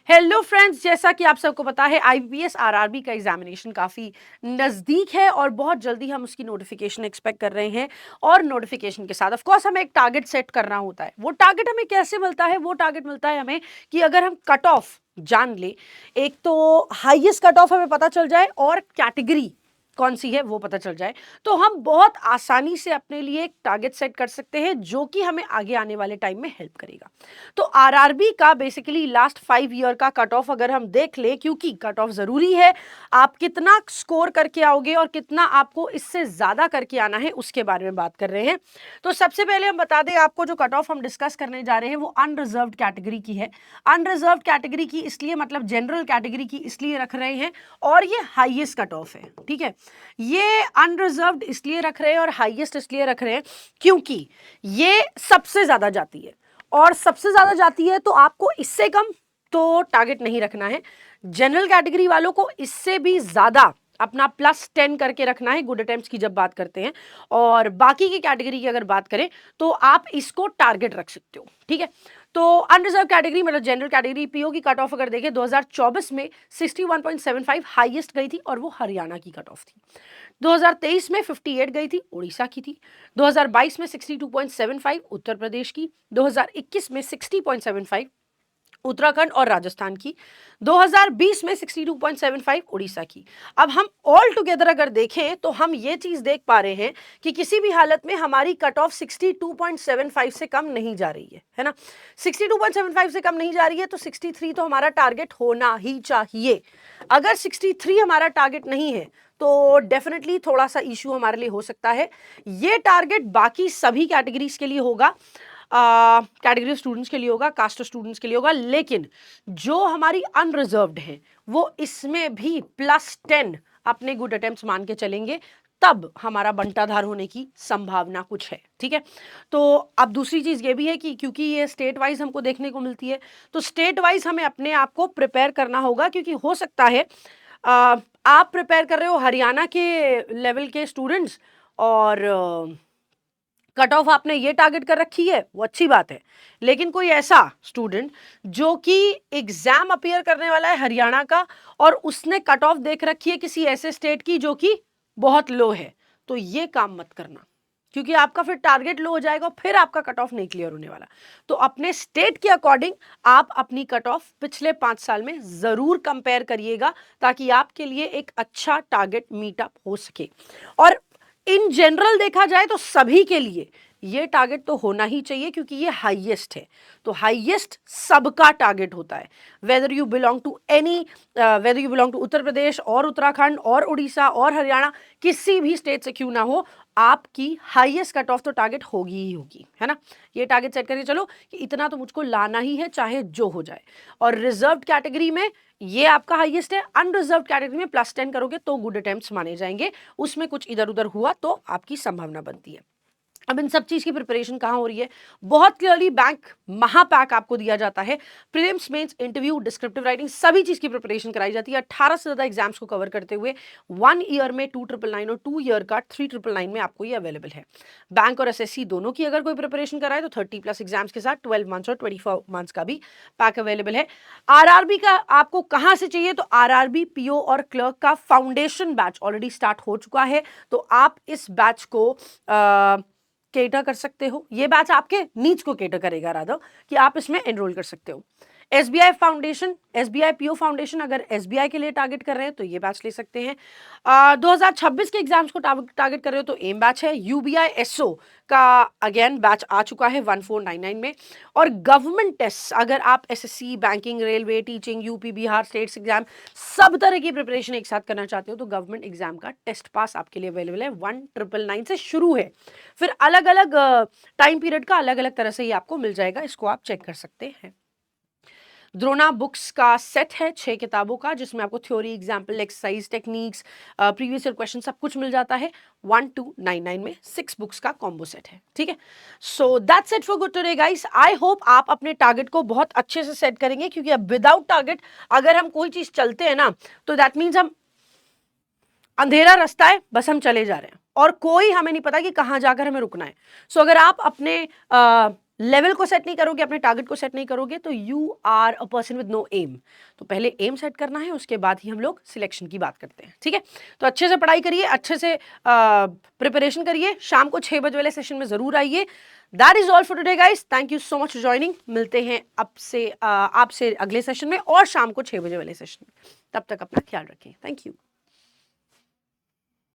Hello friends, जैसा कि आप सबको पता है आईबीपीएस आरआरबी का एग्जामिनेशन काफ़ी नज़दीक है और बहुत जल्दी हम उसकी नोटिफिकेशन एक्सपेक्ट कर रहे हैं। और नोटिफिकेशन के साथ ऑफ कोर्स हमें एक टारगेट सेट करना होता है। वो टारगेट हमें कैसे मिलता है? वो टारगेट मिलता है हमें कि अगर हम कट ऑफ जान ले, एक तो हाईएस्ट कट ऑफ हमें पता चल जाए और कैटेगरी कौन सी है वो पता चल जाए, तो हम बहुत आसानी से अपने लिए एक टारगेट सेट कर सकते हैं जो कि हमें आगे आने वाले टाइम में हेल्प करेगा। तो आरआरबी का बेसिकली लास्ट 5 ईयर का कट ऑफ अगर हम देख ले, क्योंकि कट ऑफ जरूरी है, आप कितना स्कोर करके आओगे और कितना आपको इससे ज्यादा करके आना है उसके बारे में बात कर रहे हैं। तो सबसे पहले हम बता दें आपको, जो कट ऑफ हम डिस्कस करने जा रहे हैं वो अनरिजर्व्ड कैटेगरी की है। अनरिजर्व्ड कैटेगरी की इसलिए मतलब जनरल कैटेगरी की इसलिए रख रहे हैं और ये हाईएस्ट कट ऑफ है। ठीक है, ये अनरिजर्व्ड इसलिए रख रहे हैं और हाईएस्ट इसलिए रख रहे हैं क्योंकि ये सबसे ज्यादा जाती है और सबसे ज्यादा जाती है, तो आपको इससे कम तो टारगेट नहीं रखना है। जनरल कैटेगरी वालों को इससे भी ज्यादा अपना +10 करके रखना है गुड अटेम्प्ट्स की जब बात करते हैं। और बाकी की कैटेगरी की अगर बात करें तो आप इसको टारगेट रख सकते हो। ठीक है, तो अनरिजर्व कैटेगरी मतलब जनरल कैटेगरी पीओ की कट ऑफ अगर देखें 2024 में 61.75 हाईएस्ट गई थी और वो हरियाणा की कट ऑफ थी। 2023 में 58 गई थी, उड़ीसा की थी। 2022 में 62.75 उत्तर प्रदेश की। 2021 में 60.75 उत्तराखंड और राजस्थान की। 2020 में 62.75 उड़ीसा की। अब हम ऑल टुगेदर अगर देखें तो हम ये चीज देख पा रहे हैं कि किसी भी हालत में हमारी कट ऑफ 62.75 से कम नहीं जा रही है ना। 62.75 से कम नहीं जा रही है तो 63 तो हमारा टारगेट होना ही चाहिए। अगर 63 हमारा टारगेट नहीं है तो डेफिनेटली थोड़ा सा इश्यू हमारे लिए हो सकता है। ये टारगेट बाकी सभी कैटेगरीज के लिए होगा, कैटेगरी स्टूडेंट्स के लिए होगा, कास्ट स्टूडेंट्स के लिए होगा, लेकिन जो हमारी अनरिजर्व्ड है वो इसमें भी +10 अपने गुड अटेम्प्ट्स मान के चलेंगे, तब हमारा बंटाधार होने की संभावना कुछ है। ठीक है, तो अब दूसरी चीज ये भी है कि क्योंकि ये स्टेट वाइज हमको देखने को मिलती है, तो स्टेट वाइज हमें अपने आप को प्रिपेयर करना होगा, क्योंकि हो सकता है आप प्रिपेयर कर रहे हो हरियाणा के लेवल के स्टूडेंट्स और कट ऑफ आपने ये टारगेट कर रखी है, वो अच्छी बात है। लेकिन कोई ऐसा स्टूडेंट जो कि एग्जाम अपीयर करने वाला है हरियाणा का और उसने कट ऑफ देख रखी है किसी ऐसे स्टेट की जो कि बहुत लो है, तो ये काम मत करना, क्योंकि आपका फिर टारगेट लो हो जाएगा, फिर आपका कट ऑफ नहीं क्लियर होने वाला। तो अपने स्टेट के अकॉर्डिंग आप अपनी कट ऑफ पिछले 5 साल में जरूर कंपेयर करिएगा, ताकि आपके लिए एक अच्छा टारगेट मीटअप हो सके। और इन जनरल देखा जाए तो सभी के लिए ये टारगेट तो होना ही चाहिए, क्योंकि ये हाईएस्ट है। तो हाईएस्ट सबका टारगेट होता है, whether you belong to any, whether you belong to Uttar Pradesh और उत्तराखंड और उड़ीसा और हरियाणा, किसी भी स्टेट से क्यों ना हो, आपकी हाईएस्ट कट ऑफ तो टारगेट होगी ही होगी, है ना। ये टारगेट सेट करके चलो कि इतना तो मुझको लाना ही है चाहे जो हो जाए। और रिजर्व्ड कैटेगरी में ये आपका हाईएस्ट है, अनरिजर्व्ड कैटेगरी में +10 करोगे तो गुड अटेम्प्ट्स माने जाएंगे, उसमें कुछ इधर उधर हुआ तो आपकी संभावना बनती है। अब इन सब चीज की प्रिपरेशन कहाँ हो रही है? बहुत क्लियरली बैंक महापैक आपको दिया जाता है, prelims mains interview descriptive writing सभी चीज की प्रिपरेशन कराई जाती है। 18 से ज्यादा एग्जाम्स को कवर करते हुए 1 ईयर में 2999 और 2 ईयर का 3999 में आपको ये अवेलेबल है। बैंक और एसएससी दोनों की अगर कोई प्रिपरेशन कराए तो 30+ एग्जाम्स के साथ 12 मंथ्स और 24 मंथ्स का भी पैक अवेलेबल है। आरआरबी का आपको कहां से चाहिए? तो आरआरबी पीओ और क्लर्क का फाउंडेशन बैच ऑलरेडी स्टार्ट हो चुका है, तो आप इस बैच को केटर कर सकते हो। ये बैच आपके नीड्स को केटर करेगा, रादर कि आप इसमें एनरोल कर सकते हो। SBI foundation, SBI PO foundation, अगर एसबीआई के लिए टारगेट कर रहे हैं तो ये बैच ले सकते हैं। 2026 के एग्जाम्स को टारगेट कर रहे हो तो एम बैच है। यूबीआई एसओ का अगेन बैच आ चुका है 1499 में। और गवर्नमेंट टेस्ट, अगर आप SSC, banking, railway, teaching, UP Bihar states exam सब तरह की प्रिपरेशन एक साथ करना चाहते हो तो गवर्नमेंट एग्जाम का टेस्ट पास आपके लिए अवेलेबल है। 1999 से शुरू है, फिर अलग अलग टाइम पीरियड का अलग अलग तरह से ये आपको मिल जाएगा, इसको आप चेक कर सकते हैं। द्रोणा बुक्स का सेट है 6 किताबों का, जिसमें आपको theory, example, exercise, techniques, previous year question सब कुछ मिल जाता है। 1299 में 6 बुक्स का कॉम्बो सेट है। ठीक है, so that's it for good today guys. I hope आप अपने टारगेट को बहुत अच्छे से सेट करेंगे, क्योंकि अब विदाउट टारगेट अगर हम कोई चीज चलते हैं ना तो दैट मीन्स हम अंधेरा रास्ता है, बस हम चले जा रहे हैं और कोई हमें नहीं पता कि कहां जाकर हमें रुकना है। सो अगर आप अपने लेवल को सेट नहीं करोगे, अपने टारगेट को सेट नहीं करोगे, तो you are a person with no aim. तो पहले एम सेट करना है, उसके बाद ही हम लोग सिलेक्शन की बात करते हैं, ठीक है। तो अच्छे से पढ़ाई करिए, अच्छे से प्रिपरेशन करिए, शाम को 6 बजे वाले सेशन में जरूर आइए। That is all for today guys, thank you so much for joining. मिलते हैं आपसे अगले सेशन में और शाम को 6 बजे वाले सेशन में। तब तक अपना ख्याल रखें, थैंक यू।